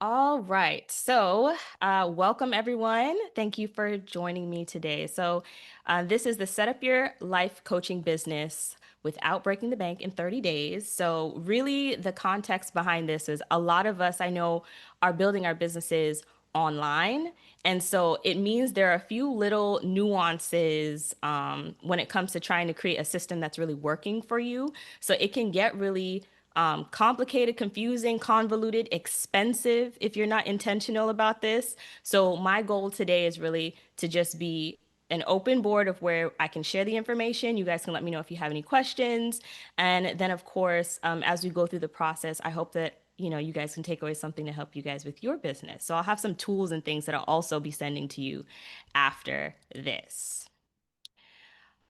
All right. Welcome everyone. Thank you for joining me today. This is the Set Up Your Life Coaching Business Without Breaking the Bank in 30 Days. So, really, the context behind this is a lot of us I know are building our businesses online. And so it means there are a few little nuances when it comes to trying to create a system that's really working for you. So, it can get really complicated, confusing, convoluted, expensive if you're not intentional about this. So, my goal today is really to just be an open board of where I can share the information. You guys can let me know if you have any questions. And then, of course, as we go through the process, I hope that you guys can take away something to help you guys with your business. So I'll have some tools and things that I'll also be sending to you after this.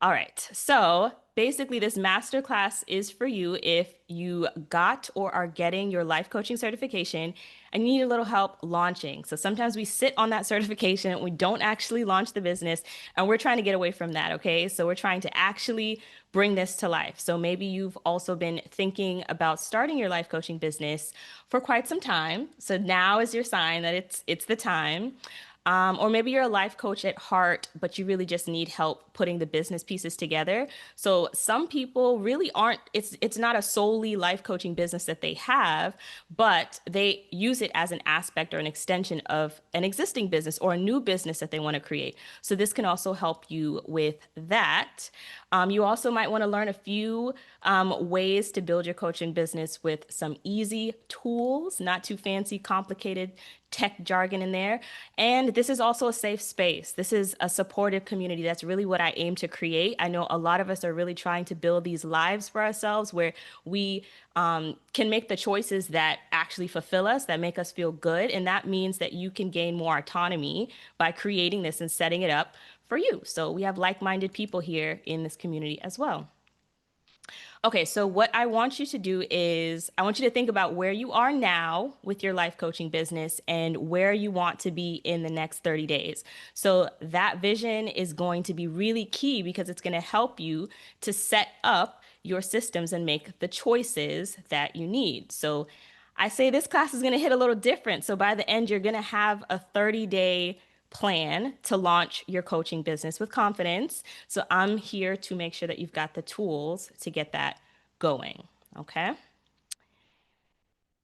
All right. So basically, this masterclass is for you if you got or are getting your life coaching certification and you need a little help launching. So sometimes we sit on that certification and we don't actually launch the business, and we're trying to get away from that. Okay. So we're trying to actually bring this to life. So maybe you've also been thinking about starting your life coaching business for quite some time. So now is your sign that it's the time. Or maybe you're a life coach at heart, but you really just need help putting the business pieces together. So some people really aren't, it's not a solely life coaching business that they have, but they use it as an aspect or an extension of an existing business or a new business that they want to create. So this can also help you with that. You also might want to learn a few ways to build your coaching business with some easy tools, not too fancy, complicated tech jargon in there. And this is also a safe space. This is a supportive community. That's really what I aim to create. I know a lot of us are really trying to build these lives for ourselves where we can make the choices that actually fulfill us, that make us feel good. And that means that you can gain more autonomy by creating this and setting it up for you. So we have like-minded people here in this community as well. Okay, so what I want you to do is I want you to think about where you are now with your life coaching business and where you want to be in the next 30 days. So that vision is going to be really key because it's going to help you to set up your systems and make the choices that you need. So I say this class is going to hit a little different. So by the end, you're going to have a 30-day plan to launch your coaching business with confidence. So I'm here to make sure that you've got the tools to get that going. Okay.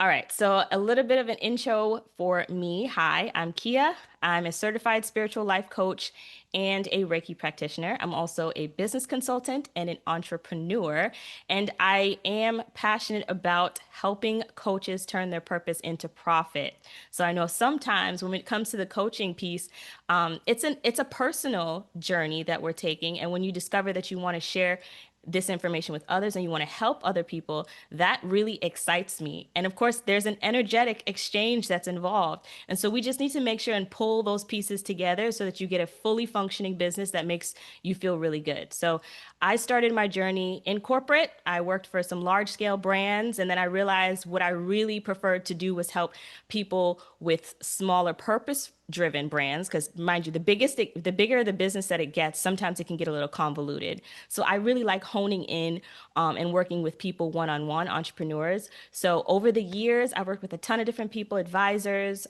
All right, so a little bit of an intro for me. Hi, I'm Kia. I'm a certified spiritual life coach and a Reiki practitioner. I'm also a business consultant and an entrepreneur. And I am passionate about helping coaches turn their purpose into profit. So I know sometimes when it comes to the coaching piece, it's a personal journey that we're taking. And when you discover that you want to share this information with others and you want to help other people, that really excites me. And of course, there's an energetic exchange that's involved. And so we just need to make sure and pull those pieces together so that you get a fully functioning business that makes you feel really good. So I started my journey in corporate. I worked for some large scale brands. And then I realized what I really preferred to do was help people with smaller purpose driven brands because mind you the bigger the business that it gets, sometimes it can get a little convoluted. So I really like honing in and working with people one-on-one, entrepreneurs. So over the years I've worked with a ton of different people, advisors,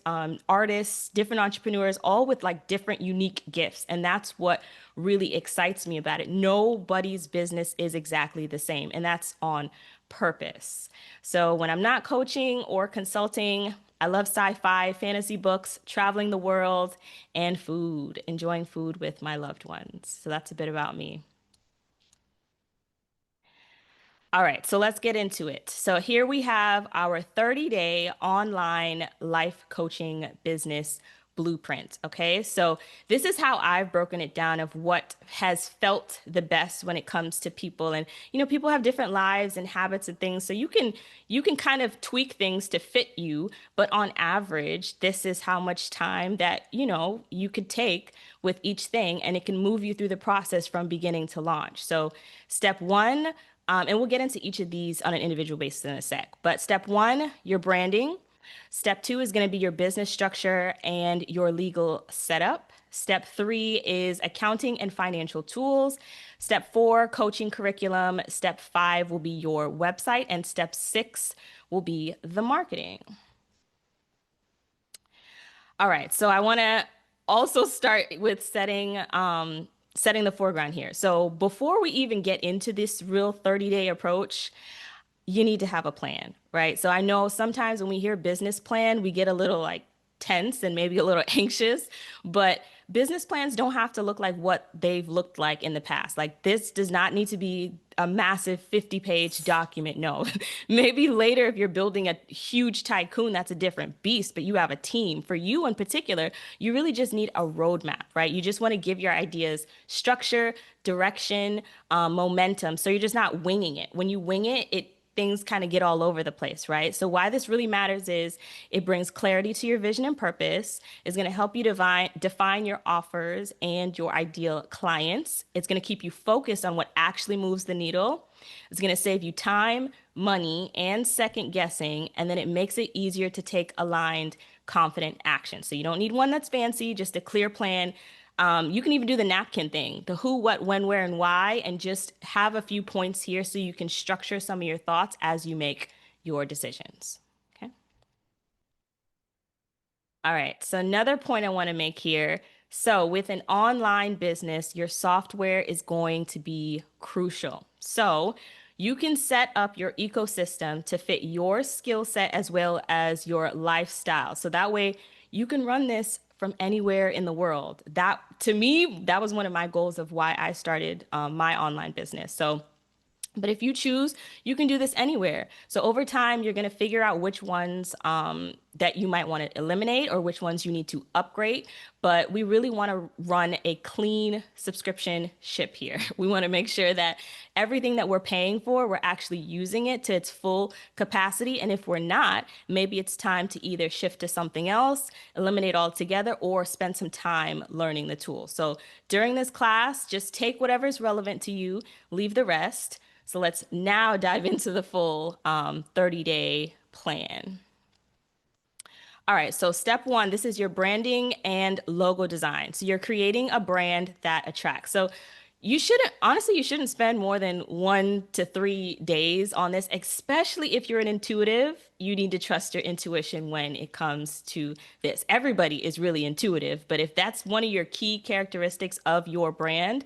artists, different entrepreneurs, all with like different unique gifts, and that's what really excites me about it. Nobody's business is exactly the same, and that's on purpose. So when I'm not coaching or consulting, I love sci-fi, fantasy books, traveling the world, and food, enjoying food with my loved ones. So that's a bit about me. All right, so let's get into it. So here we have our 30-day online life coaching business blueprint. Okay, so this is how I've broken it down of what has felt the best when it comes to people. And people have different lives and habits and things. So you can kind of tweak things to fit you, but on average, this is how much time that you could take with each thing, and it can move you through the process from beginning to launch. So step one, and we'll get into each of these on an individual basis in a sec. But step one, your branding. Step two is going to be your business structure and your legal setup. Step three is accounting and financial tools. Step four, coaching curriculum. Step five will be your website. And step six will be the marketing. All right, so I want to also start with setting the foreground here. So before we even get into this real 30-day approach, you need to have a plan, right? So I know sometimes when we hear business plan, we get a little like tense and maybe a little anxious, but business plans don't have to look like what they've looked like in the past. Like this does not need to be a massive 50-page document. No. Maybe later if you're building a huge tycoon, that's a different beast, but you have a team. For you in particular, you really just need a roadmap, right? You just want to give your ideas structure, direction, momentum. So you're just not winging it. When you wing it, things kind of get all over the place, right? So why this really matters is it brings clarity to your vision and purpose. It's going to help you define your offers and your ideal clients. It's going to keep you focused on what actually moves the needle. It's going to save you time, money, and second guessing. And then it makes it easier to take aligned, confident action. So you don't need one that's fancy, just a clear plan. You can even do the napkin thing, the who, what, when, where, and why, and just have a few points here so you can structure some of your thoughts as you make your decisions. Okay. All right. So another point I want to make here. So with an online business, your software is going to be crucial. So you can set up your ecosystem to fit your skill set as well as your lifestyle. So that way you can run this from anywhere in the world. That to me, that was one of my goals of why I started my online business. So but if you choose, you can do this anywhere. So over time, you're going to figure out which ones that you might want to eliminate or which ones you need to upgrade. But we really want to run a clean subscription ship here. We want to make sure that everything that we're paying for, we're actually using it to its full capacity. And if we're not, maybe it's time to either shift to something else, eliminate altogether, or spend some time learning the tool. So during this class, just take whatever's relevant to you, leave the rest. So let's now dive into the full 30-day plan. All right, so step one, this is your branding and logo design. So you're creating a brand that attracts. So honestly, you shouldn't spend more than 1 to 3 days on this, especially if you're an intuitive. You need to trust your intuition when it comes to this. Everybody is really intuitive, but if that's one of your key characteristics of your brand,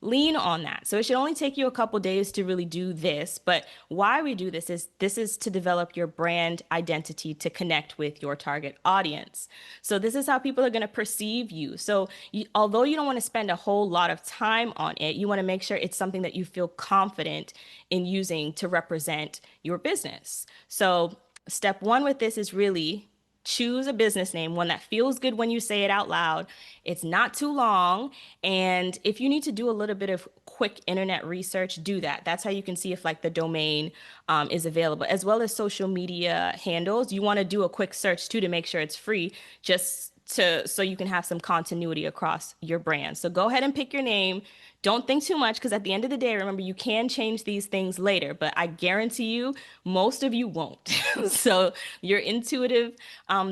lean on that. So it should only take you a couple days to really do this. But why we do this is to develop your brand identity to connect with your target audience. So this is how people are going to perceive you. So although you don't want to spend a whole lot of time on it, you want to make sure it's something that you feel confident in using to represent your business. So step one with this is really choose a business name, one that feels good when you say it out loud. It's not too long. And if you need to do a little bit of quick internet research, do that. That's how you can see if like the domain is available, as well as social media handles. You want to do a quick search too to make sure it's free, just so you can have some continuity across your brand. So go ahead and pick your name. Don't think too much because at the end of the day, remember, you can change these things later, but I guarantee you, most of you won't. So your intuitive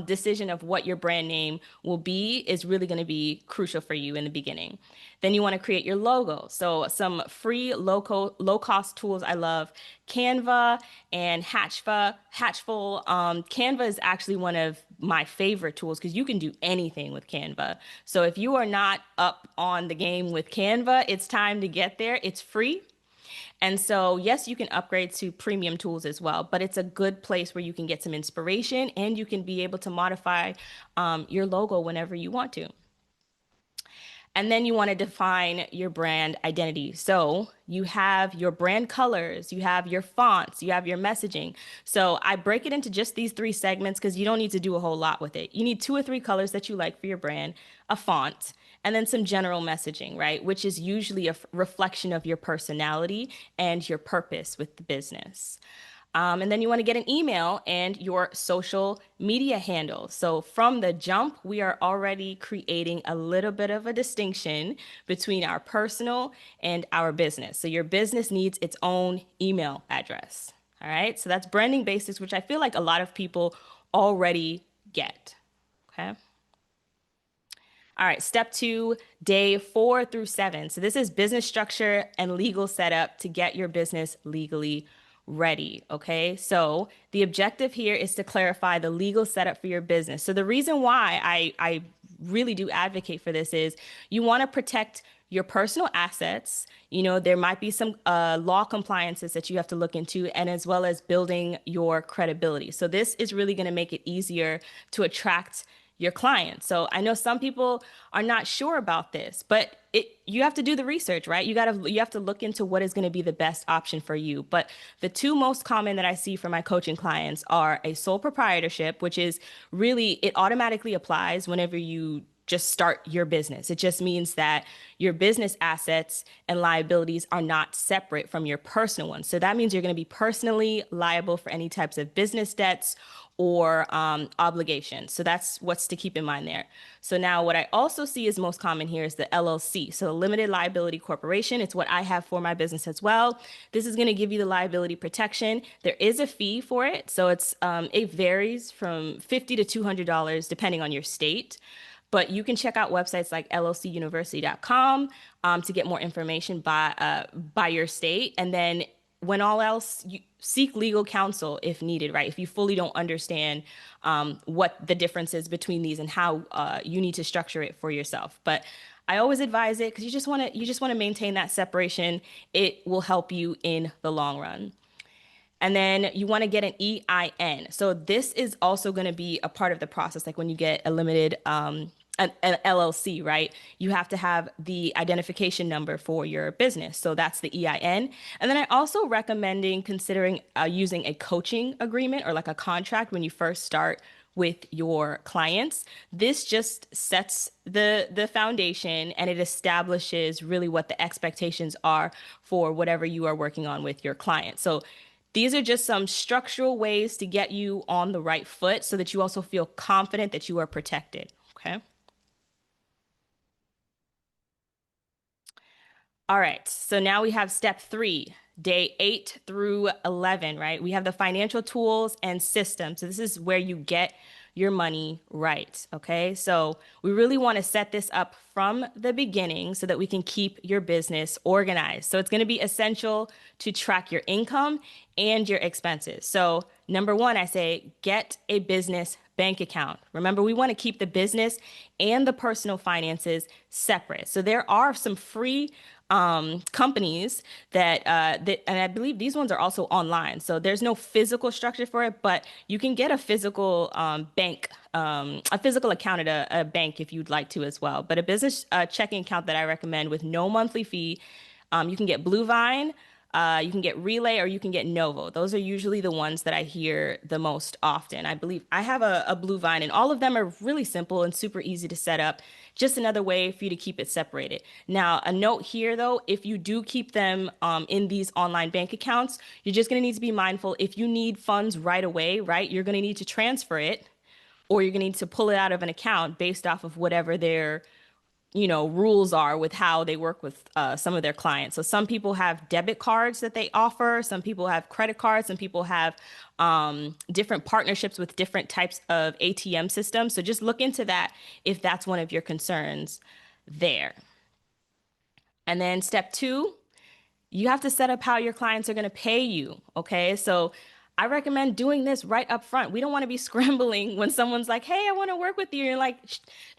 decision of what your brand name will be is really going to be crucial for you in the beginning. Then you want to create your logo. So some free low cost tools I love, Canva and Hatchful. Canva is actually one of my favorite tools because you can do anything with Canva. So if you are not up on the game with Canva, it's time to get there. It's free. And so, yes, you can upgrade to premium tools as well, but it's a good place where you can get some inspiration and you can be able to modify your logo whenever you want to. And then you want to define your brand identity. So you have your brand colors, you have your fonts, you have your messaging. So I break it into just these three segments because you don't need to do a whole lot with it. You need 2 or 3 colors that you like for your brand, a font, and then some general messaging, right? Which is usually a reflection of your personality and your purpose with the business. And then you want to get an email and your social media handle. So from the jump, we are already creating a little bit of a distinction between our personal and our business. So your business needs its own email address. All right. So that's branding basics, which I feel like a lot of people already get. Okay. All right, step two, day 4 through 7. So this is business structure and legal setup to get your business legally ready. Okay. So the objective here is to clarify the legal setup for your business. So the reason why I really do advocate for this is you want to protect your personal assets. You know, there might be some law compliances that you have to look into, and as well as building your credibility. So this is really going to make it easier to attract your clients. So I know some people are not sure about this, but you have to do the research, right? You have to look into what is going to be the best option for you. But the two most common that I see for my coaching clients are a sole proprietorship, which is really it automatically applies whenever you just start your business. It just means that your business assets and liabilities are not separate from your personal ones. So that means you're going to be personally liable for any types of business debts or obligations. So that's what's to keep in mind there. So now what I also see is most common here is the LLC. So the limited liability corporation. It's what I have for my business as well. This is going to give you the liability protection. There is a fee for it. So it varies from $50 to $200 depending on your state. But you can check out websites like llcuniversity.com to get more information by your state. And then when all else, you seek legal counsel if needed, right? If you fully don't understand what the difference is between these and how you need to structure it for yourself. But I always advise it because you just want to maintain that separation. It will help you in the long run. And then you want to get an EIN. So this is also going to be a part of the process. Like when you get a limited, an LLC, right? You have to have the identification number for your business. So that's the EIN. And then I also recommending considering using a coaching agreement or like a contract when you first start with your clients. This just sets the foundation and it establishes really what the expectations are for whatever you are working on with your client. So these are just some structural ways to get you on the right foot so that you also feel confident that you are protected. Okay. All right. So now we have step three, day 8 through 11, right? We have the financial tools and systems. So this is where you get your money right. Okay. So we really want to set this up from the beginning so that we can keep your business organized. So it's going to be essential to track your income and your expenses. So number one, I say get a business bank account. Remember, we want to keep the business and the personal finances separate. So there are some free companies and I believe these ones are also online. So there's no physical structure for it, but you can get a physical a physical account at a bank if you'd like to as well. But a business checking account that I recommend with no monthly fee, you can get Bluevine. You can get Relay or you can get Novo. Those are usually the ones that I hear the most often. I believe I have a Bluevine, and all of them are really simple and super easy to set up. Just another way for you to keep it separated. Now, a note here though, if you do keep them in these online bank accounts, you're just going to need to be mindful if you need funds right away, right? You're going to need to transfer it or you're going to need to pull it out of an account based off of whatever their rules are with how they work with some of their clients. So some people have debit cards that they offer, some people have credit cards, some people have different partnerships with different types of ATM systems. So just look into that if that's one of your concerns there. And then step two, you have to set up how your clients are going to pay you. Okay. So I recommend doing this right up front. We don't want to be scrambling when someone's like, hey, I want to work with you. You're like,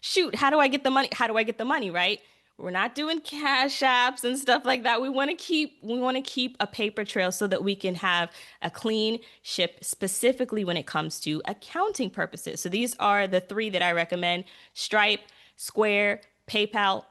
shoot, how do I get the money? How do I get the money? Right. We're not doing cash apps and stuff like that. We want to keep a paper trail so that we can have a clean ship specifically when it comes to accounting purposes. So these are the three that I recommend: Stripe, Square, PayPal.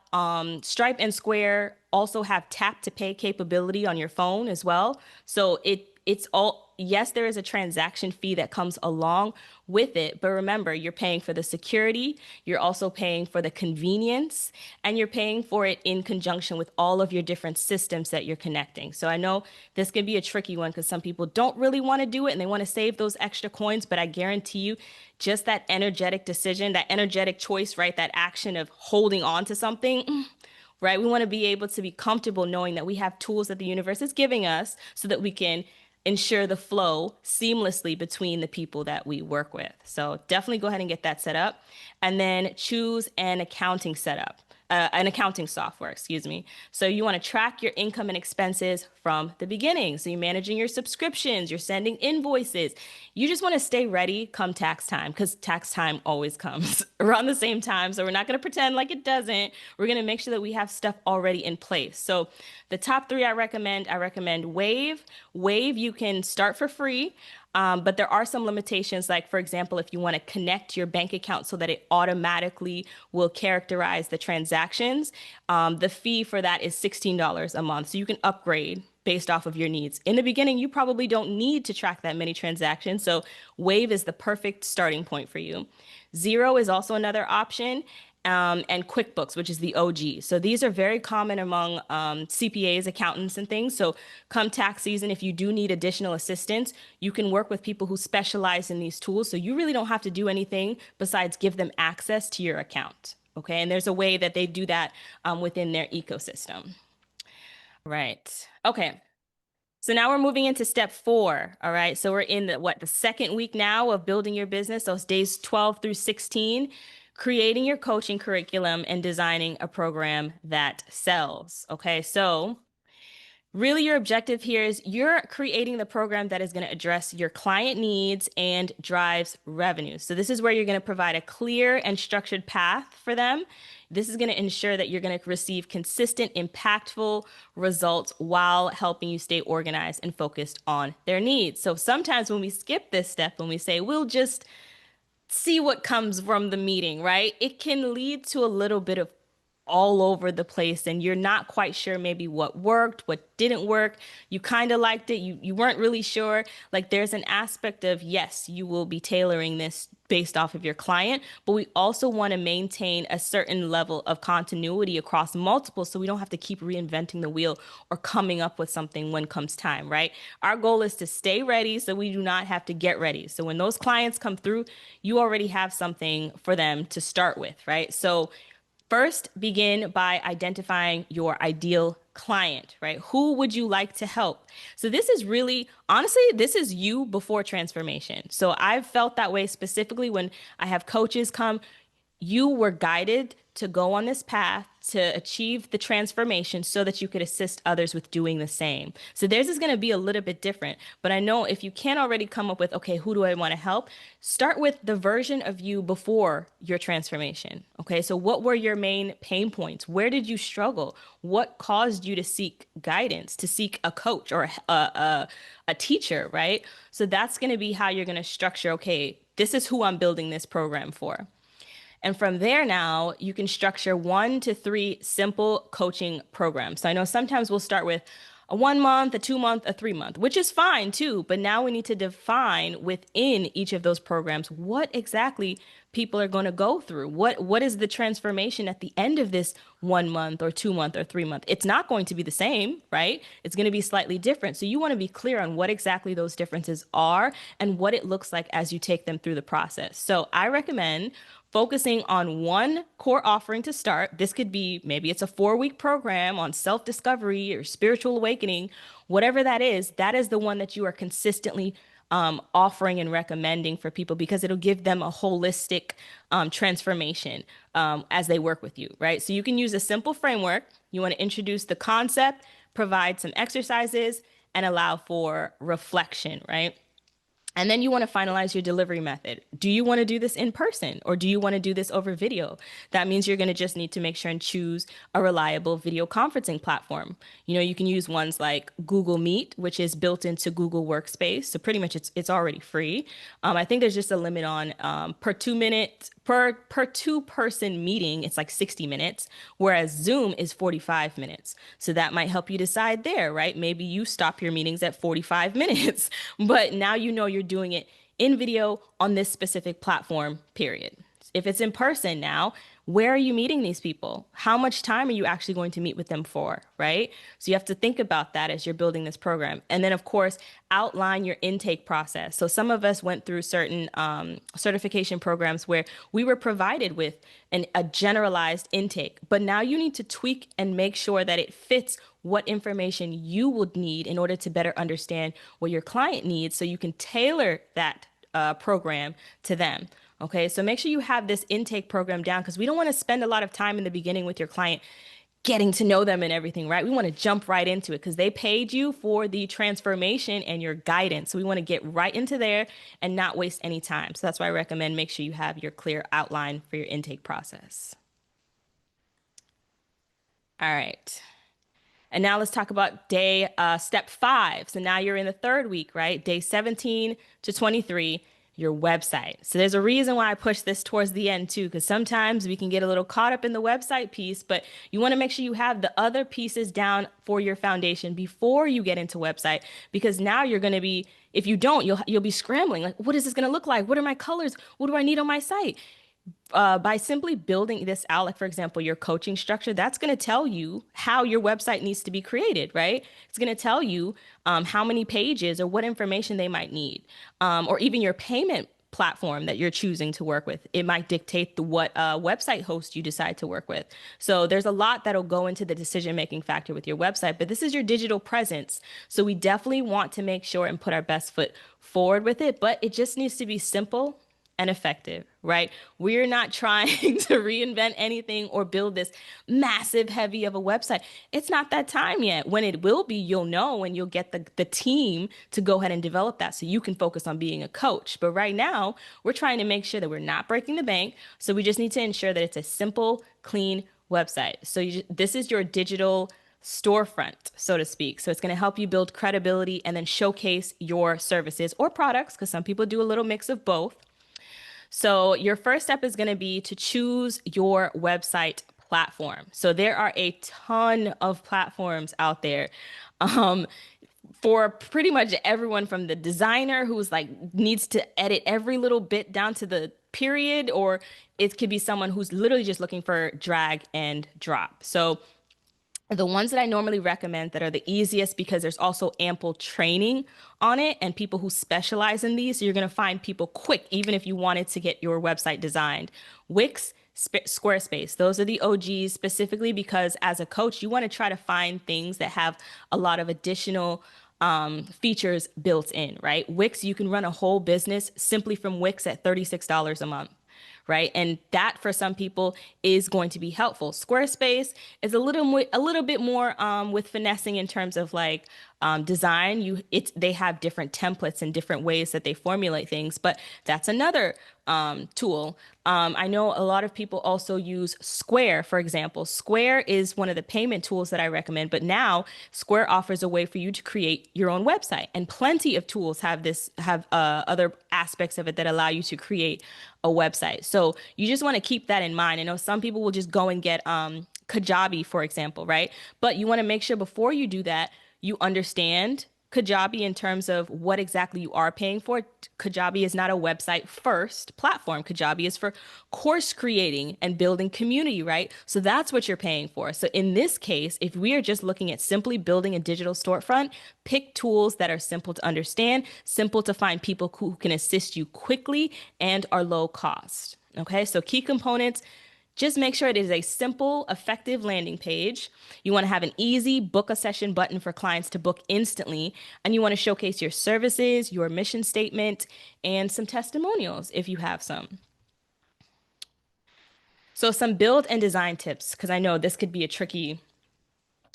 Stripe and Square also have tap to pay capability on your phone as well. So it's all, yes, there is a transaction fee that comes along with it, but remember, you're paying for the security, you're also paying for the convenience, and you're paying for it in conjunction with all of your different systems that you're connecting. So I know this can be a tricky one because some people don't really want to do it and they want to save those extra coins, but I guarantee you, just that energetic decision, that energetic choice, right? That action of holding on to something, right? We want to be able to be comfortable knowing that we have tools that the universe is giving us so that we can ensure the flow seamlessly between the people that we work with. So definitely go ahead and get that set up and then choose an accounting setup. an accounting software, excuse me. So you want to track your income and expenses from the beginning. So you're managing your subscriptions, you're sending invoices. You just want to stay ready come tax time, because tax time always comes around the same time. So we're not going to pretend like it doesn't. We're going to make sure that we have stuff already in place. So the top three I recommend Wave. Wave, you can start for free. But there are some limitations, like, for example, if you want to connect your bank account so that it automatically will characterize the transactions, the fee for that is $16 a month. So you can upgrade based off of your needs. In the beginning, you probably don't need to track that many transactions. So Wave is the perfect starting point for you. Xero is also another option. And QuickBooks, which is the OG. So these are very common among CPAs, accountants, and things. So come tax season, if you do need additional assistance, you can work with people who specialize in these tools. So you really don't have to do anything besides give them access to your account. Okay, and there's a way that they do that within their ecosystem. Right. Okay. So now we're moving into step 4. All right. So we're in the second week now of building your business. Those days 12 through 16, creating your coaching curriculum and designing a program that sells. Okay. So really, your objective here is you're creating the program that is going to address your client needs and drives revenue. So this is where you're going to provide a clear and structured path for them. This is going to ensure that you're going to receive consistent, impactful results while helping you stay organized and focused on their needs. So sometimes when we skip this step and we say, we'll just see what comes from the meeting, right? It can lead to a little bit of all over the place, and you're not quite sure maybe what worked, what didn't work. You kind of liked it, you weren't really sure. Like, there's an aspect of, yes, you will be tailoring this based off of your client, but we also want to maintain a certain level of continuity across multiple, so we don't have to keep reinventing the wheel or coming up with something when comes time, right? Our goal is to stay ready so we do not have to get ready. So when those clients come through, you already have something for them to start with, right? So first, begin by identifying your ideal client, right? Who would you like to help? So this is really, honestly, this is you before transformation. So I've felt that way specifically when I have coaches come. You were guided to go on this path to achieve the transformation so that you could assist others with doing the same. So theirs is going to be a little bit different. But I know if you can't already come up with, okay, who do I want to help? Start with the version of you before your transformation. Okay, so what were your main pain points? Where did you struggle? What caused you to seek guidance, to seek a coach or a teacher, right? So that's going to be how you're going to structure, okay, this is who I'm building this program for. And from there now, you can structure 1 to 3 simple coaching programs. So I know sometimes we'll start with a 1 month, a 2 month, a 3 month, which is fine too. But now we need to define within each of those programs what exactly people are going to go through. What is the transformation at the end of this 1 month or 2 month or 3 month? It's not going to be the same, right? It's going to be slightly different. So you want to be clear on what exactly those differences are and what it looks like as you take them through the process. So I recommend focusing on one core offering to start. This could be, maybe it's a 4-week program on self-discovery or spiritual awakening, whatever that is the one that you are consistently offering and recommending for people, because it'll give them a holistic transformation as they work with you, right? So you can use a simple framework. You want to introduce the concept, provide some exercises, and allow for reflection, right? And then you want to finalize your delivery method. Do you want to do this in person or do you want to do this over video? That means you're going to just need to make sure and choose a reliable video conferencing platform. You know, you can use ones like Google Meet, which is built into Google Workspace. So pretty much it's already free. I think there's just a limit on per 2 minutes per 2-person meeting. It's like 60 minutes, whereas Zoom is 45 minutes. So that might help you decide there, right? Maybe you stop your meetings at 45 minutes, but now you know you're doing it in video on this specific platform, period. If it's in person now, where are you meeting these people? How much time are you actually going to meet with them for, right? So you have to think about that as you're building this program. And then, of course, outline your intake process. So some of us went through certain certification programs where we were provided with a generalized intake, but now you need to tweak and make sure that it fits what information you would need in order to better understand what your client needs so you can tailor that program to them. Okay, so make sure you have this intake program down because we don't want to spend a lot of time in the beginning with your client getting to know them and everything, right? We want to jump right into it because they paid you for the transformation and your guidance. So we want to get right into there and not waste any time. So that's why I recommend make sure you have your clear outline for your intake process. All right. And now let's talk about step 5. So now you're in the third week, right? Day 17 to 23, your website. So there's a reason why I push this towards the end too, because sometimes we can get a little caught up in the website piece, but you want to make sure you have the other pieces down for your foundation before you get into website, because now you're going to be, if you don't, you'll be scrambling. Like, what is this going to look like? What are my colors? What do I need on my site? By simply building this out, like for example, your coaching structure, that's going to tell you how your website needs to be created, right? It's going to tell you how many pages or what information they might need, or even your payment platform that you're choosing to work with. It might dictate what website host you decide to work with. So there's a lot that'll go into the decision-making factor with your website, but this is your digital presence. So we definitely want to make sure and put our best foot forward with it, but it just needs to be simple and effective, right? We're not trying to reinvent anything or build this massive, heavy of a website. It's not that time yet. When it will be, you'll know and you'll get the team to go ahead and develop that so you can focus on being a coach. But right now, we're trying to make sure that we're not breaking the bank. So we just need to ensure that it's a simple, clean website. So this is your digital storefront, so to speak. So it's going to help you build credibility and then showcase your services or products, because some people do a little mix of both. So your first step is going to be to choose your website platform. So there are a ton of platforms out there. For pretty much everyone, from the designer who's like needs to edit every little bit down to the period, or it could be someone who's literally just looking for drag and drop. So the ones that I normally recommend that are the easiest, because there's also ample training on it and people who specialize in these. So you're going to find people quick, even if you wanted to get your website designed. Wix, Squarespace, those are the OGs, specifically because as a coach, you want to try to find things that have a lot of additional features built in, right? Wix, you can run a whole business simply from Wix at $36 a month, right? And that for some people is going to be helpful. Squarespace is a little bit more with finessing in terms of like design. They have different templates and different ways that they formulate things, but that's another tool. I know a lot of people also use Square, for example. Square is one of the payment tools that I recommend, but now Square offers a way for you to create your own website, and plenty of tools have other aspects of it that allow you to create a website. So you just want to keep that in mind. I know some people will just go and get Kajabi, for example, right? But you want to make sure before you do that, you understand Kajabi in terms of what exactly you are paying for. Kajabi is not a website first platform. Kajabi is for course creating and building community, right? So that's what you're paying for. So in this case, if we are just looking at simply building a digital storefront, pick tools that are simple to understand, simple to find people who can assist you quickly and are low cost. Okay, so key components. Just make sure it is a simple, effective landing page. You want to have an easy book a session button for clients to book instantly. And you want to showcase your services, your mission statement, and some testimonials if you have some. So some build and design tips, because I know this could be a tricky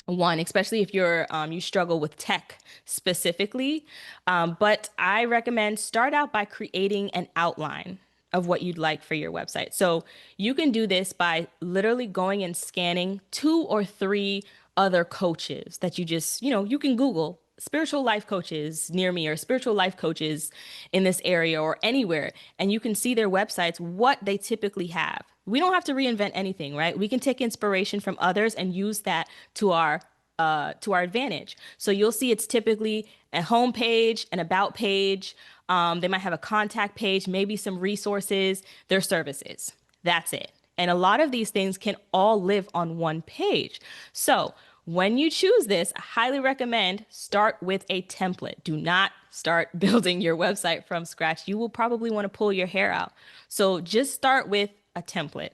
one, especially if you struggle with tech specifically. But I recommend start out by creating an outline of what you'd like for your website. So you can do this by literally going and scanning 2 or 3 other coaches that you can Google spiritual life coaches near me or spiritual life coaches in this area or anywhere, and you can see their websites, what they typically have. We don't have to reinvent anything, right? We can take inspiration from others and use that to our advantage. So you'll see it's typically a home page, an about page. They might have a contact page, maybe some resources, their services. That's it. And a lot of these things can all live on one page. So when you choose this, I highly recommend start with a template. Do not start building your website from scratch. You will probably want to pull your hair out. So just start with a template.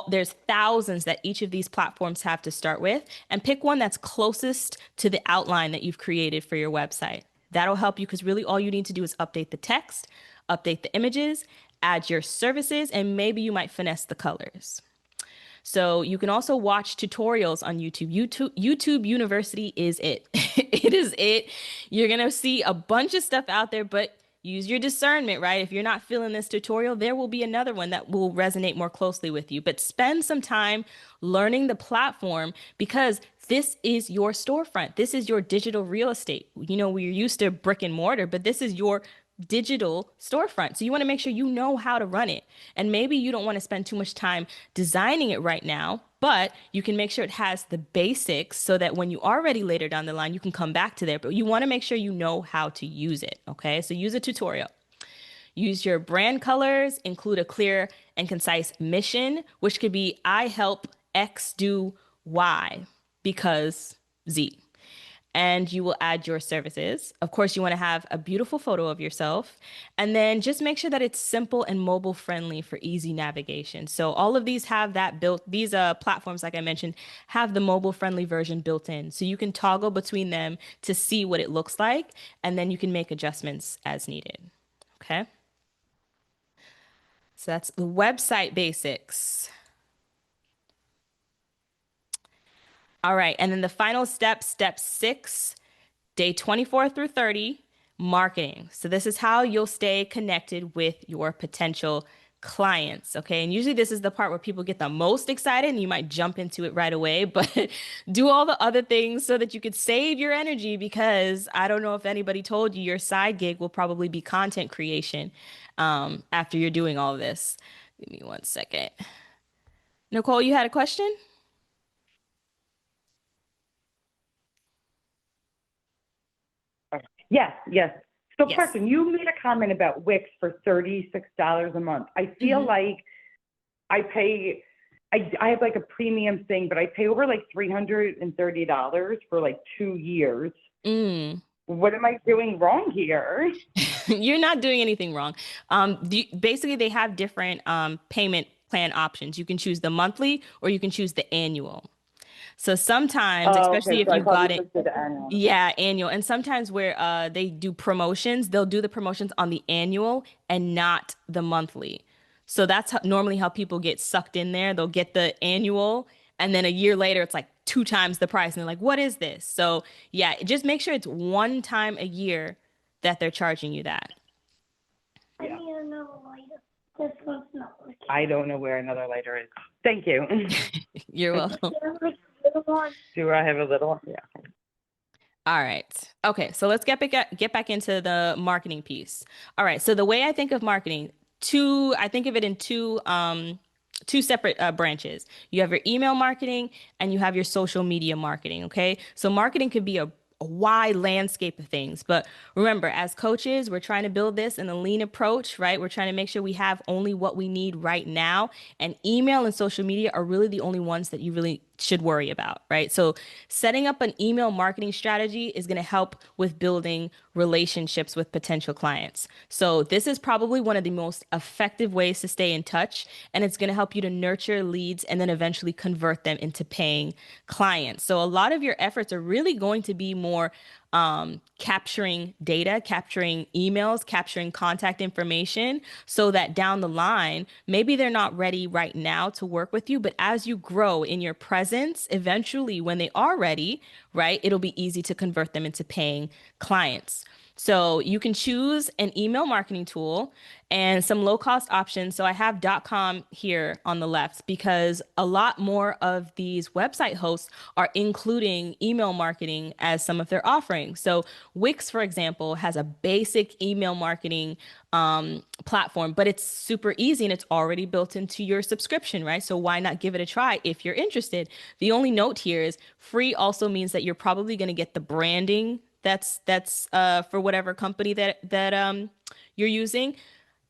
There's thousands that each of these platforms have to start with, and pick one that's closest to the outline that you've created for your website. That'll help you, because really all you need to do is update the text, update the images, add your services, and maybe you might finesse the colors. So you can also watch tutorials on YouTube. YouTube University is it. It is it. You're gonna see a bunch of stuff out there, but use your discernment, right? If you're not feeling this tutorial, there will be another one that will resonate more closely with you. But spend some time learning the platform because this is your storefront. This is your digital real estate. You know, we're used to brick and mortar, but this is your digital storefront. So you want to make sure you know how to run it. And maybe you don't want to spend too much time designing it right now, but you can make sure it has the basics so that when you are ready later down the line, you can come back to there. But you want to make sure you know how to use it. Okay. So use a tutorial. Use your brand colors, include a clear and concise mission, which could be I help X do Y because Z, and you will add your services. Of course, you want to have a beautiful photo of yourself, and then just make sure that it's simple and mobile friendly for easy navigation. So all of these have that built, these platforms, like I mentioned, have the mobile friendly version built in. So you can toggle between them to see what it looks like, and then you can make adjustments as needed. Okay. So that's the website basics. All right. And then the final step, step 6, day 24 through 30, marketing. So this is how you'll stay connected with your potential clients. Okay. And usually this is the part where people get the most excited and you might jump into it right away, but do all the other things so that you could save your energy because I don't know if anybody told you your side gig will probably be content creation after you're doing all of this. Give me one second. Nicole, you had a question? Yes, yes. So Yes. question, you made a comment about Wix for $36 a month. I feel Mhm. like I pay, I have like a premium thing, but I pay over like $330 for like 2 years. Mm. What am I doing wrong here? You're not doing anything wrong. Basically, they have different payment plan options. You can choose the monthly or you can choose the annual. So sometimes, Oh, especially okay. if So I you got probably it, just did the annual. yeah, annual. And sometimes where they do promotions, they'll do the promotions on the annual and not the monthly. So that's normally how people get sucked in there. They'll get the annual, and then a year later, it's like 2 times the price. And they're like, what is this? So yeah, just make sure it's one time a year that they're charging you that. Yeah. I don't know where another lighter is. Thank you. You're welcome. Do I have a little one? Yeah. All right. Okay, so let's get back into the marketing piece. All right. So the way I think of marketing, I think of it in two separate branches. You have your email marketing and you have your social media marketing. Okay. So marketing could be a wide landscape of things. But remember, as coaches, we're trying to build this in a lean approach, right? We're trying to make sure we have only what we need right now. And email and social media are really the only ones that you really should worry about, right? So setting up an email marketing strategy is going to help with building relationships with potential clients. So this is probably one of the most effective ways to stay in touch, and it's going to help you to nurture leads and then eventually convert them into paying clients. So a lot of your efforts are really going to be more capturing data, capturing emails, capturing contact information so that down the line, maybe they're not ready right now to work with you, but as you grow in your presence, eventually when they are ready, right, it'll be easy to convert them into paying clients. So you can choose an email marketing tool and some low cost options. So I have .com here on the left because a lot more of these website hosts are including email marketing as some of their offerings. So Wix, for example, has a basic email marketing platform, but it's super easy and it's already built into your subscription, right? So why not give it a try if you're interested? The only note here is free also means that you're probably going to get the branding that's for whatever company that you're using.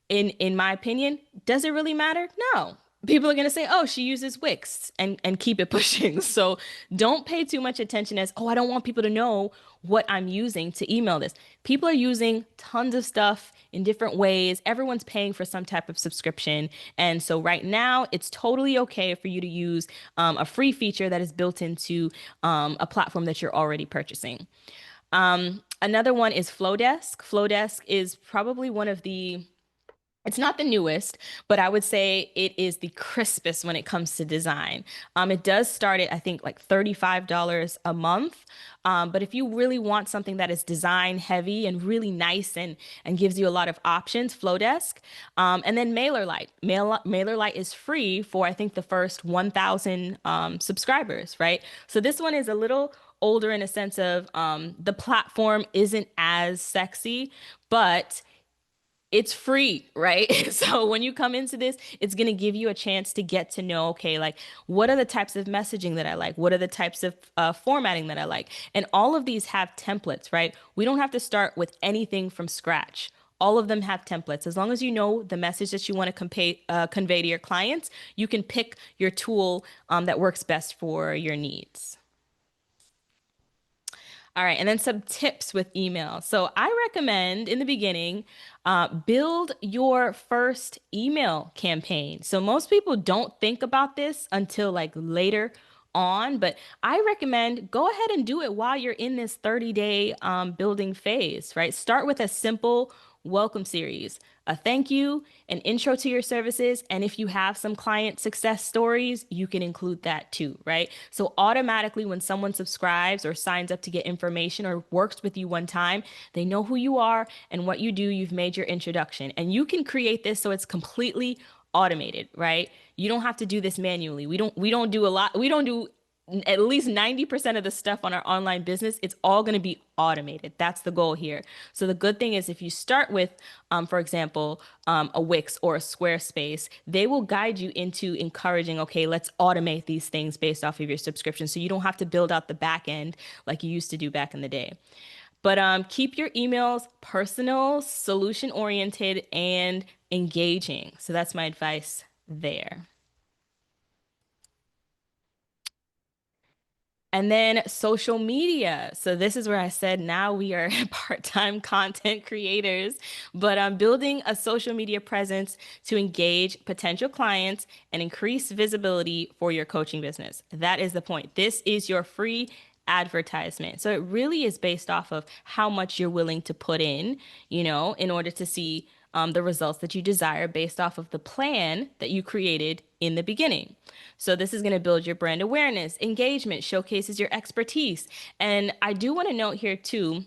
In my opinion, does it really matter? No. People are going to say, oh, she uses Wix and keep it pushing. So don't pay too much attention as, oh, I don't want people to know what I'm using to email this. People are using tons of stuff in different ways. Everyone's paying for some type of subscription. And so right now, it's totally okay for you to use a free feature that is built into a platform that you're already purchasing. Another one is Flowdesk. Flowdesk is probably one of the It's not the newest, but I would say it is the crispest when it comes to design. It does start at, I think, like $35 a month. But if you really want something that is design heavy and really nice and gives you a lot of options, Flowdesk. And then MailerLite. MailerLite is free for, I think, the first 1,000 subscribers, right? So this one is a little older in a sense of the platform isn't as sexy, but it's free, right? So when you come into this, it's going to give you a chance to get to know, okay, like what are the types of messaging that I like? What are the types of formatting that I like? And all of these have templates, right? We don't have to start with anything from scratch. All of them have templates. As long as you know the message that you want to convey to your clients, you can pick your tool that works best for your needs. All right, and then some tips with email. So I recommend in the beginning, build your first email campaign. So most people don't think about this until like later on, but I recommend go ahead and do it while you're in this 30-day building phase, right? Start with a simple welcome series, a thank you, an intro to your services, and if you have some client success stories, you can include that too, right? So automatically when someone subscribes or signs up to get information or works with you one time, they know who you are and what you do. You've made your introduction, and you can create this so it's completely automated, right? You don't have to do this manually. We don't do a lot. We don't do at least 90% of the stuff on our online business. It's all going to be automated. That's the goal here. So the good thing is if you start with, for example, a Wix or a Squarespace, they will guide you into encouraging, okay, let's automate these things based off of your subscription. So you don't have to build out the back end like you used to do back in the day. But keep your emails personal, solution oriented, and engaging. So that's my advice there. And then social media. So this is where I said now we are part-time content creators, but I'm building a social media presence to engage potential clients and increase visibility for your coaching business. That is the point. This is your free advertisement. So it really is based off of how much you're willing to put in order to see the results that you desire based off of the plan that you created in the beginning. So this is going to build your brand awareness, engagement, showcases your expertise. And I do want to note here too,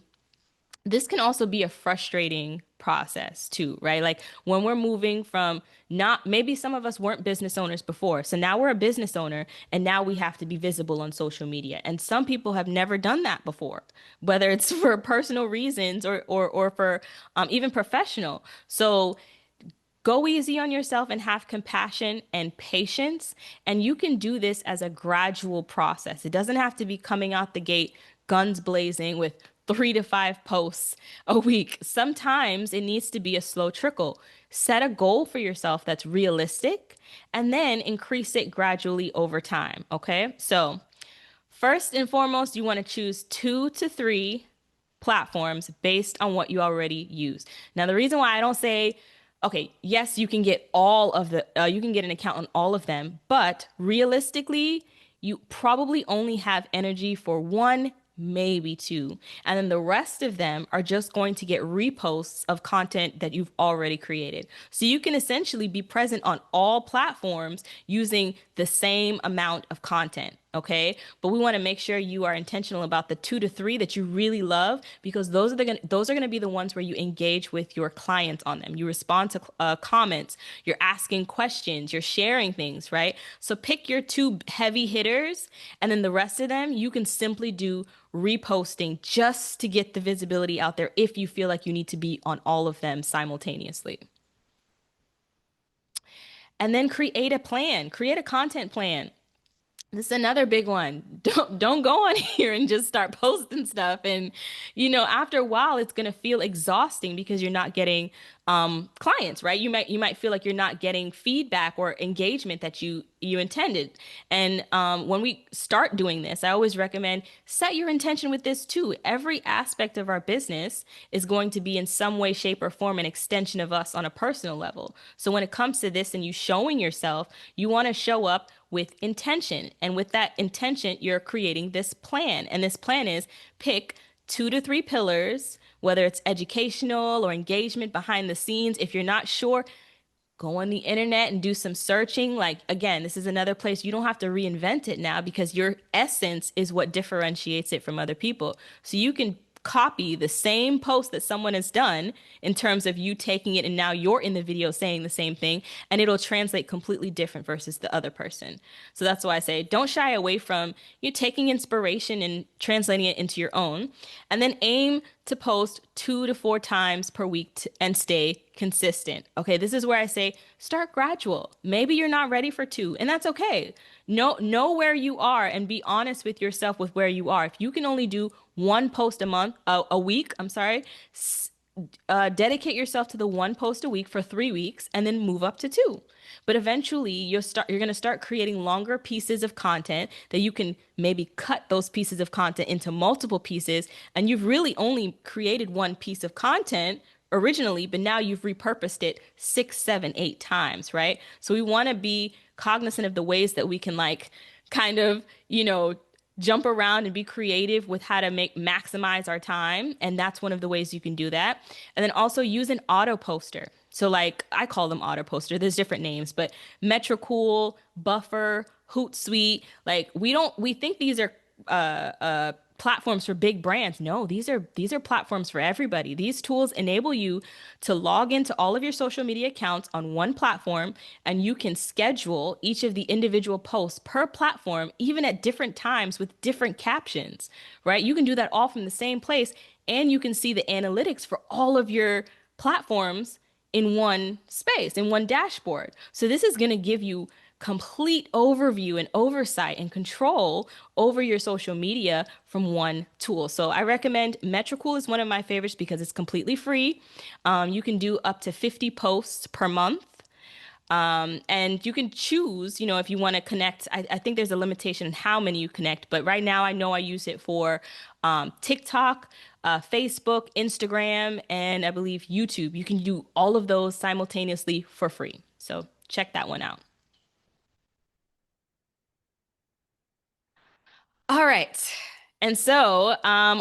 this can also be a frustrating process too, right? Like when we're moving from not, maybe some of us weren't business owners before. So now we're a business owner and now we have to be visible on social media. And some people have never done that before, whether it's for personal reasons or for even professional. So go easy on yourself and have compassion and patience. And you can do this as a gradual process. It doesn't have to be coming out the gate, guns blazing with 3 to 5 posts a week. Sometimes it needs to be a slow trickle. Set a goal for yourself that's realistic and then increase it gradually over time. Okay. So, first and foremost, you want to choose 2 to 3 platforms based on what you already use. Now, the reason why I don't say, okay, yes, you can get you can get an account on all of them, but realistically, you probably only have energy for one, maybe two. And then the rest of them are just going to get reposts of content that you've already created. So you can essentially be present on all platforms using the same amount of content. Okay. But we want to make sure you are intentional about the 2 to 3 that you really love, because those are going to be the ones where you engage with your clients on them. You respond to comments, you're asking questions, you're sharing things, right? So pick your 2 heavy hitters, and then the rest of them you can simply do reposting just to get the visibility out there if you feel like you need to be on all of them simultaneously. And then create a plan, create a content plan. This is another big one. Don't go on here and just start posting stuff. And after a while, it's gonna feel exhausting because you're not getting clients, right? You might feel like you're not getting feedback or engagement that you intended. And when we start doing this, I always recommend set your intention with this too. Every aspect of our business is going to be in some way, shape, or form an extension of us on a personal level. So when it comes to this and you showing yourself, you want to show up with intention. And with that intention, you're creating this plan. And this plan is pick 2 to 3 pillars, whether it's educational or engagement behind the scenes. If you're not sure, go on the internet and do some searching. Like, again, this is another place you don't have to reinvent it now because your essence is what differentiates it from other people. So you can copy the same post that someone has done in terms of you taking it and now you're in the video saying the same thing and it'll translate completely different versus the other person. So that's why I say don't shy away from you taking inspiration and translating it into your own, and then aim to post 2 to 4 times per week and stay consistent. Okay, this is where I say start gradual. Maybe you're not ready for two, and that's okay. Know where you are and be honest with yourself with where you are. If you can only do one post a week, I'm sorry, dedicate yourself to the one post a week for 3 weeks and then move up to two. But eventually you're going to start creating longer pieces of content that you can maybe cut those pieces of content into multiple pieces. And you've really only created one piece of content originally, but now you've repurposed it 6, 7, 8 times, right? So we want to be cognizant of the ways that we can like kind of, jump around and be creative with how to maximize our time. And that's one of the ways you can do that. And then also use an auto poster. So like I call them auto poster. There's different names, but Metricool, Buffer, Hootsuite, like we think these are platforms for big brands. No, these are platforms for everybody. These tools enable you to log into all of your social media accounts on one platform, and you can schedule each of the individual posts per platform, even at different times with different captions, right? You can do that all from the same place, and you can see the analytics for all of your platforms in one space, in one dashboard. So this is going to give you complete overview and oversight and control over your social media from one tool. So I recommend Metricool is one of my favorites because it's completely free. You can do up to 50 posts per month. And you can choose, if you want to connect. I think there's a limitation in how many you connect, but right now I know I use it for TikTok, Facebook, Instagram, and I believe YouTube. You can do all of those simultaneously for free. So check that one out. All right. And so,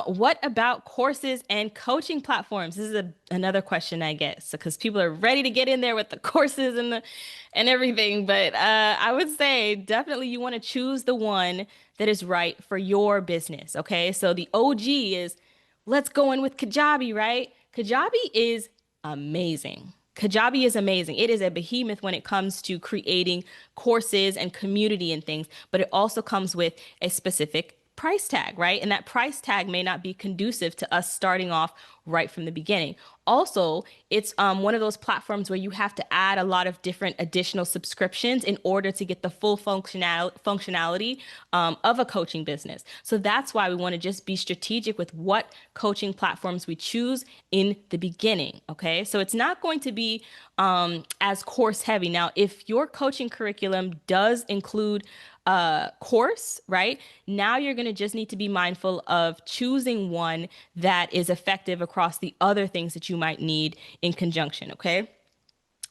what about courses and coaching platforms? This is another question I get. So, because people are ready to get in there with the courses and everything, but I would say definitely you want to choose the one that is right for your business. Okay. So the OG is let's go in with Kajabi, right? Kajabi is amazing. Kajabi is amazing. It is a behemoth when it comes to creating courses and community and things, but it also comes with a specific price tag, right? And that price tag may not be conducive to us starting off right from the beginning. Also, it's one of those platforms where you have to add a lot of different additional subscriptions in order to get the full functionality of a coaching business. So that's why we want to just be strategic with what coaching platforms we choose in the beginning. Okay, so it's not going to be as course heavy. Now, if your coaching curriculum does include course, right? Now you're going to just need to be mindful of choosing one that is effective across the other things that you might need in conjunction, okay?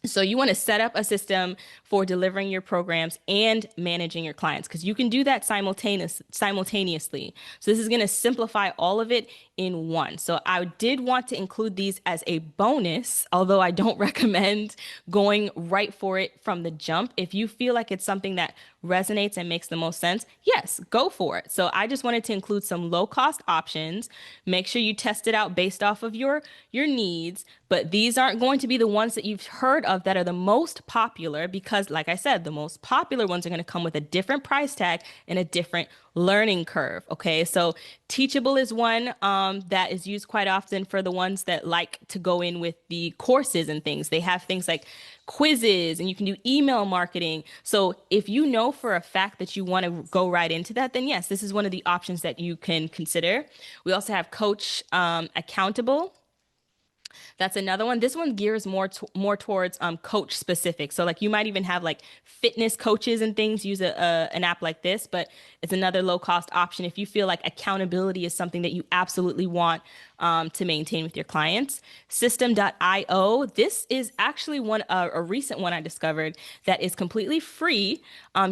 So you want to set up a system for delivering your programs and managing your clients because you can do that simultaneously. So this is going to simplify all of it in one. So I did want to include these as a bonus, although I don't recommend going right for it from the jump. If you feel like it's something that resonates and makes the most sense, yes, go for it. So I just wanted to include some low cost options. Make sure you test it out based off of your needs, but these aren't going to be the ones that you've heard of that are the most popular because like I said, the most popular ones are going to come with a different price tag and a different learning curve. Okay, so Teachable is one that is used quite often for the ones that like to go in with the courses and things. They have things like quizzes and you can do email marketing. So if you know for a fact that you want to go right into that, then yes, this is one of the options that you can consider. We also have Coach Accountable. That's another one. This one gears more towards coach specific. So like you might even have like fitness coaches and things use an app like this, but it's another low cost option if you feel like accountability is something that you absolutely want to maintain with your clients. System.io. This is actually a recent one I discovered that is completely free.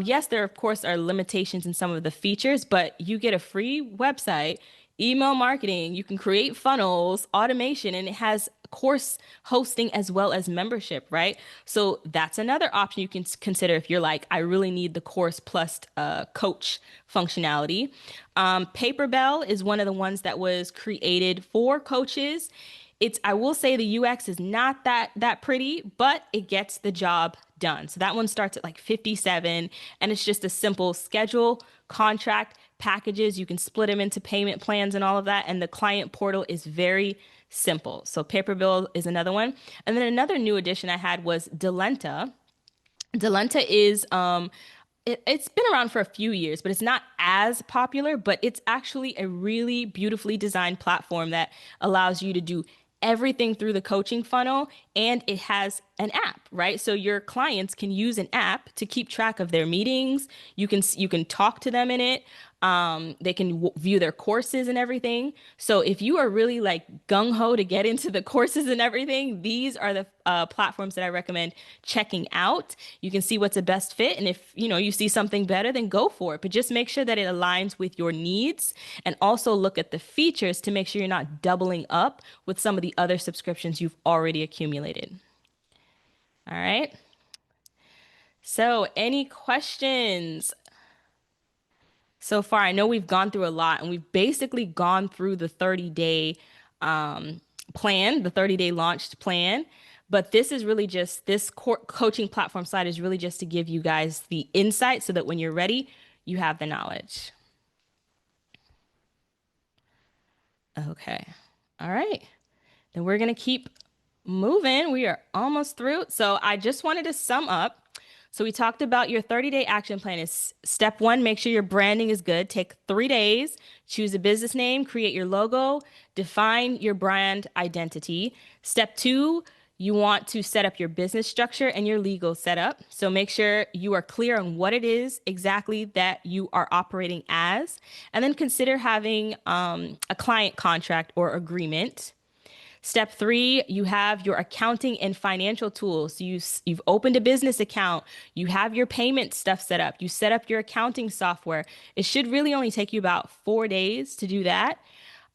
Yes, there of course are limitations in some of the features, but you get a free website email marketing. You can create funnels, automation, and it has course hosting as well as membership, right? So that's another option you can consider if you're like, I really need the course plus coach functionality. Paperbell is one of the ones that was created for coaches. I will say the UX is not that pretty, but it gets the job done. So that one starts at like 57 and it's just a simple schedule, contract, packages. You can split them into payment plans and all of that. And the client portal is very simple. So Paperbill is another one. And then another new addition I had was Delenta. Delenta is it's been around for a few years, but it's not as popular, but it's actually a really beautifully designed platform that allows you to do everything through the coaching funnel, and it has an app, right? So your clients can use an app to keep track of their meetings. You can talk to them in it. They can view their courses and everything. So if you are really like gung ho to get into the courses and everything, these are the platforms that I recommend checking out. You can see what's the best fit, and if you see something better, then go for it. But just make sure that it aligns with your needs, and also look at the features to make sure you're not doubling up with some of the other subscriptions you've already accumulated. All right. So, any questions so far? I know we've gone through a lot and we've basically gone through the 30-day plan, the 30-day launched plan. But this is really just this coaching platform side is really just to give you guys the insight so that when you're ready, you have the knowledge. Okay. All right. Then we're going to keep moving. We are almost through. So I just wanted to sum up. So we talked about your 30-day action plan is step one, make sure your branding is good. Take 3 days, choose a business name, create your logo, define your brand identity. Step two, you want to set up your business structure and your legal setup. So make sure you are clear on what it is exactly that you are operating as. And then consider having a client contract or agreement. Step three, you have your accounting and financial tools. So you've opened a business account, you have your payment stuff set up, you set up your accounting software. It should really only take you about 4 days to do that.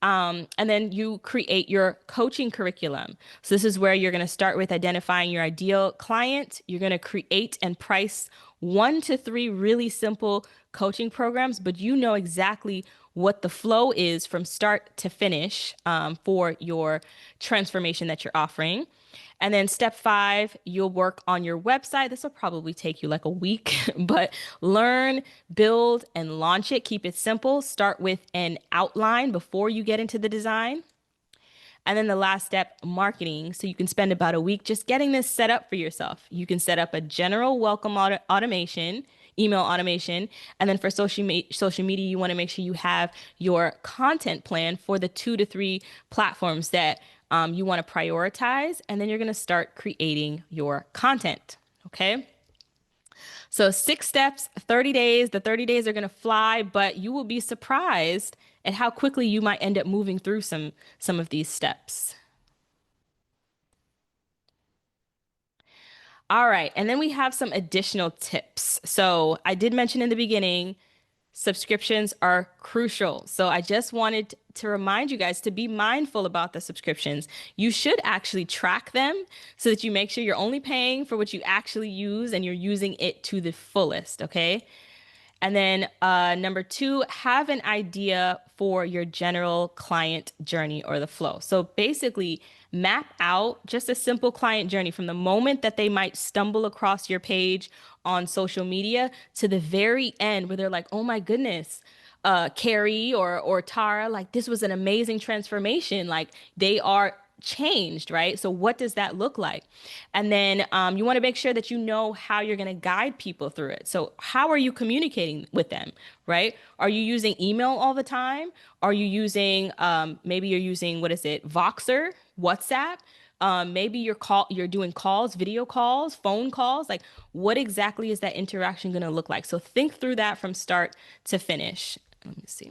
And then you create your coaching curriculum. So this is where you're going to start with identifying your ideal client. You're going to create and price 1 to 3 really simple coaching programs, but you know exactly what the flow is from start to finish for your transformation that you're offering. And then step five, you'll work on your website. This will probably take you like a week, but learn, build, and launch it. Keep it simple. Start with an outline before you get into the design. And then the last step, marketing. So you can spend about a week just getting this set up for yourself. You can set up a general welcome automation, email automation. And then for social media, you want to make sure you have your content plan for the 2 to 3 platforms that you want to prioritize. And then you're going to start creating your content. Okay. So 6 steps, 30 days. The 30 days are going to fly, but you will be surprised at how quickly you might end up moving through some of these steps. All right, and then we have some additional tips. So I did mention in the beginning, subscriptions are crucial. So I just wanted to remind you guys to be mindful about the subscriptions. You should actually track them so that you make sure you're only paying for what you actually use and you're using it to the fullest, okay? And then number two, have an idea for your general client journey or the flow. So basically, map out just a simple client journey from the moment that they might stumble across your page on social media to the very end where they're like, oh my goodness, Carrie or Tara, like this was an amazing transformation. Like they are changed, right? So what does that look like? And then you want to make sure that you know how you're going to guide people through it. So how are you communicating with them, right? Are you using email all the time? Are you using maybe you're using what is it, Voxer, WhatsApp? Maybe you're doing calls, video calls, phone calls. Like what exactly is that interaction going to look like? So think through that from start to finish. Let me see.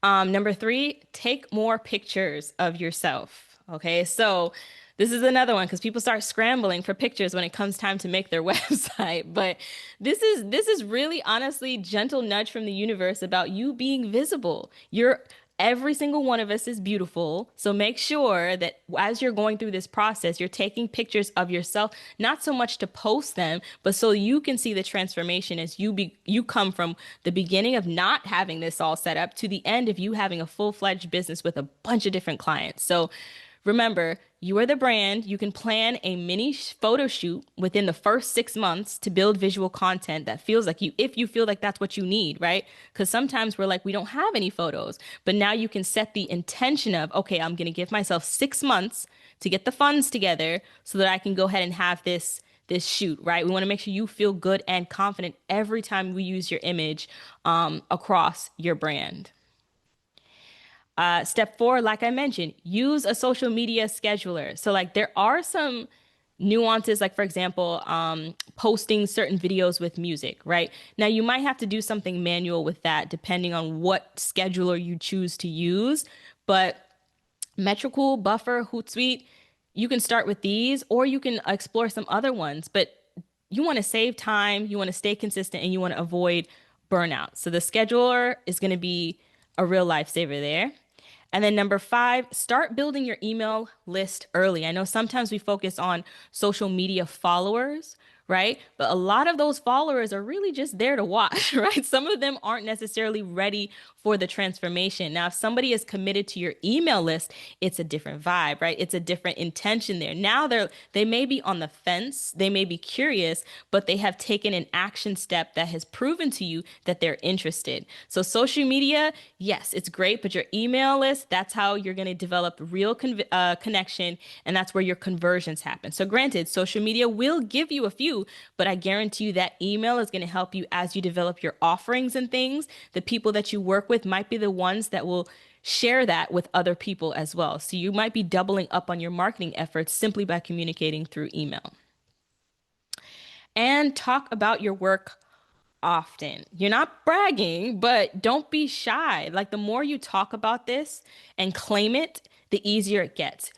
Number three, take more pictures of yourself. Okay, so This is another one because people start scrambling for pictures when it comes time to make their website. But this is really honestly gentle nudge from the universe about you being visible. You're Every single one of us is beautiful. So make sure that as you're going through this process, you're taking pictures of yourself, not so much to post them, but so you can see the transformation as you come from the beginning of not having this all set up to the end of you having a full-fledged business with a bunch of different clients. So remember, you are the brand. You can plan a mini photo shoot within the first 6 months to build visual content that feels like you, if you feel like that's what you need, right? Because sometimes we're like, we don't have any photos. But now you can set the intention of, okay, I'm going to give myself 6 months to get the funds together so that I can go ahead and have this shoot, right? We want to make sure you feel good and confident every time we use your image across your brand. Step four, like I mentioned, use a social media scheduler. So, like, there are some nuances, like, for example, posting certain videos with music, right? Now, you might have to do something manual with that depending on what scheduler you choose to use. But Metricool, Buffer, Hootsuite, you can start with these or you can explore some other ones. But you want to save time, you want to stay consistent, and you want to avoid burnout. So, the scheduler is going to be a real lifesaver there. And then number five, start building your email list early. I know sometimes we focus on social media followers, right? But a lot of those followers are really just there to watch, right? Some of them aren't necessarily ready for the transformation. Now, if somebody is committed to your email list, it's a different vibe, right? It's a different intention there. Now they may be on the fence, they may be curious, but they have taken an action step that has proven to you that they're interested. So social media, yes, it's great, but your email list, that's how you're going to develop real connection, and that's where your conversions happen. So granted, social media will give you a few, but I guarantee you that email is going to help you as you develop your offerings and things. The people that you work with might be the ones that will share that with other people as well. So you might be doubling up on your marketing efforts simply by communicating through email. And talk about your work often. You're not bragging, but don't be shy. Like, the more you talk about this and claim it, the easier it gets.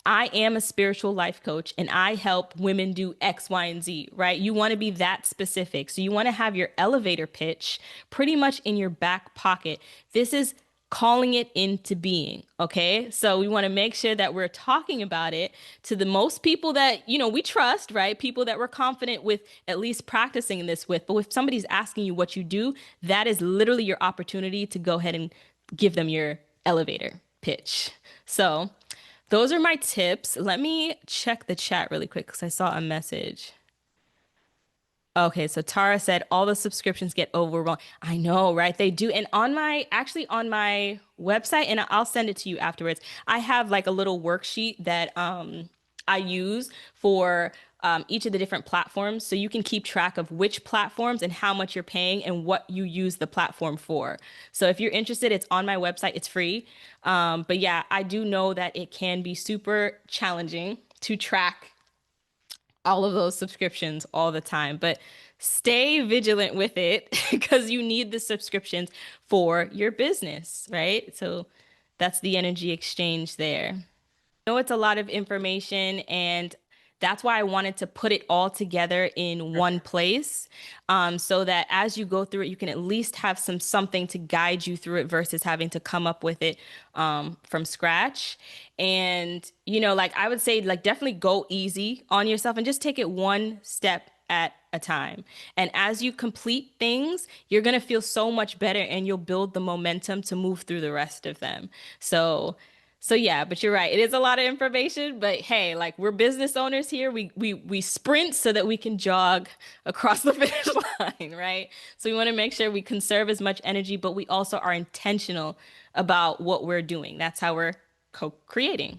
I am a spiritual life coach and I help women do X, Y, and Z, right? You want to be that specific. So you want to have your elevator pitch pretty much in your back pocket. This is calling it into being, okay? So we want to make sure that we're talking about it to the most people that, we trust, right? People that we're confident with at least practicing this with. But if somebody's asking you what you do, that is literally your opportunity to go ahead and give them your elevator pitch. So those are my tips. Let me check the chat really quick because I saw a message. Okay, so Tara said all the subscriptions get overwhelmed. I know, right? They do. And on my website, and I'll send it to you afterwards, I have like a little worksheet that I use for each of the different platforms. So you can keep track of which platforms and how much you're paying and what you use the platform for. So if you're interested, it's on my website. It's free. But yeah, I do know that it can be super challenging to track all of those subscriptions all the time, but stay vigilant with it because you need the subscriptions for your business, right? So that's the energy exchange there. I know it's a lot of information, and that's why I wanted to put it all together in one place, so that as you go through it, you can at least have something to guide you through it versus having to come up with it from scratch. And like I would say, like, definitely go easy on yourself and just take it one step at a time. And as you complete things, you're gonna feel so much better, and you'll build the momentum to move through the rest of them. So yeah, but you're right. It is a lot of information, but hey, like, we're business owners here. We sprint so that we can jog across the finish line, right? So we want to make sure we conserve as much energy, but we also are intentional about what we're doing. That's how we're co-creating.